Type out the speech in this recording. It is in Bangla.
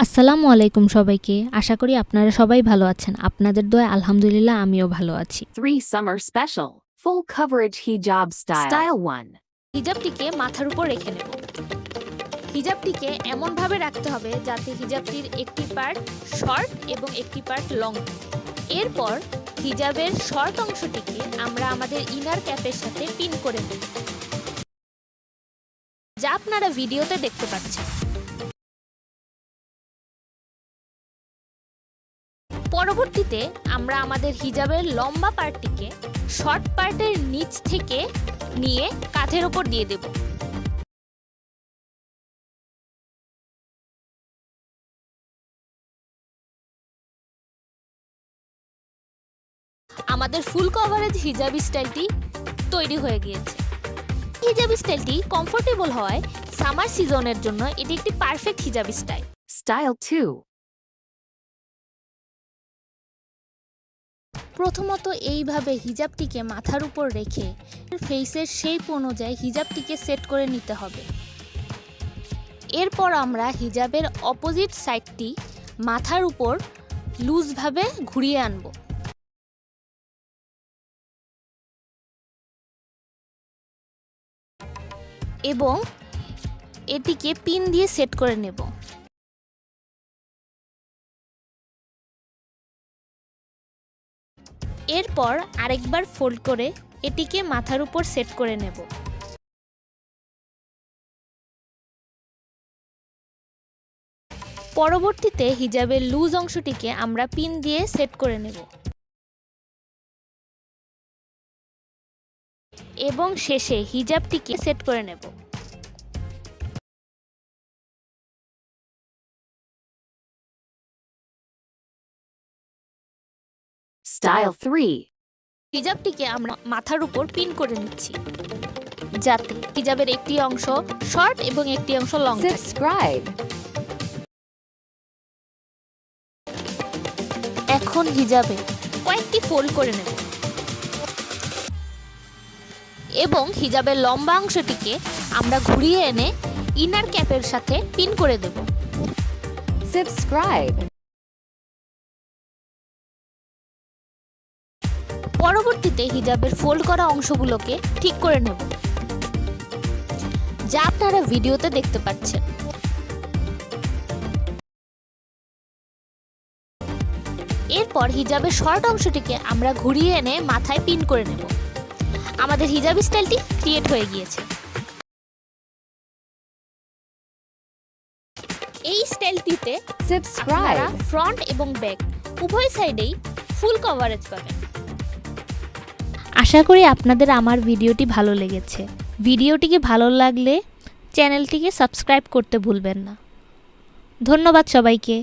আসসালামু আলাইকুম সবাইকে। আশা করি আপনারা সবাই ভালো আছেন। আপনাদের দোয়ায় আলহামদুলিল্লাহ আমিও ভালো আছি। 3 Summer Special Full Coverage Hijab Style 1 হিজাবটিকে মাথার উপর রেখে নেব। হিজাবটিকে এমনভাবে রাখতে হবে যাতে হিজাবটির একটি পার্ট শর্ট এবং একটি পার্ট লং। এরপর হিজাবের শর্ট অংশটিকে আমরা আমাদের ইনার ক্যাপের সাথে পিন করে নেব, যা আপনারা ভিডিওতে দেখতে পাচ্ছেন। পরবর্তীতে আমরা আমাদের হিজাবের লম্বা পার্টটিকে শর্ট পার্টের নিচ থেকে নিয়ে কাঁধের ওপর দিয়ে দেব। আমাদের ফুল কভারেজ হিজাবি স্টাইলটি তৈরি হয়ে গিয়েছে। হিজাবি স্টাইলটি কমফোর্টেবল হওয়ায় সামার সিজনের জন্য এটি একটি পারফেক্ট হিজাবি স্টাইল। Style 2 প্রথমত এইভাবে হিজাবটিকে মাথার উপর রেখে ফেসের শেপ অনুযায়ী হিজাবটিকে সেট করে নিতে হবে। এরপর আমরা হিজাবের অপোজিট সাইডটি মাথার উপর লুজভাবে ঘুরিয়ে আনব এবং এটিকে পিন দিয়ে সেট করে নেব। এরপর আরেকবার ফোল্ড করে এটিকে মাথার উপর সেট করে নেব। পরবর্তীতে হিজাবের লুজ অংশটিকে আমরা পিন দিয়ে সেট করে নেব এবং শেষে হিজাবটিকে সেট করে নেব। Style 3 হিজাবটিকে আমরা মাথার উপর পিন করে নিচ্ছি যাতে হিজাবের একটি অংশ শর্ট এবং একটি অংশ লং থাকে। Subscribe এখন হিজাবে কয়েকটি ফোল্ড করে নেব এবং হিজাবের লম্বা অংশটিকে আমরা ঘুরিয়ে এনে ইনার ক্যাপের সাথে পিন করে দেব। Subscribe পরবর্তীতে হিজাবের ফোল্ড করা অংশগুলোকে ঠিক করে নেব, যা আপনারা ভিডিওতে দেখতে পাচ্ছেন। এরপর হিজাবের শর্ট অংশটিকে আমরা ঘুরিয়ে এনে মাথায় পিন করে নেব। আমাদের হিজাব স্টাইলটি ক্রিয়েট হয়ে গিয়েছে। এই স্টাইলটিতে আপনারা ফ্রন্ট এবং ব্যাক উভয় সাইডেই ফুল কভারেজ পাবেন। আশা করি আপনাদের আমার ভিডিওটি ভালো লেগেছে। ভিডিওটিকে ভালো লাগলে চ্যানেলটিকে সাবস্ক্রাইব করতে ভুলবেন না। ধন্যবাদ সবাইকে।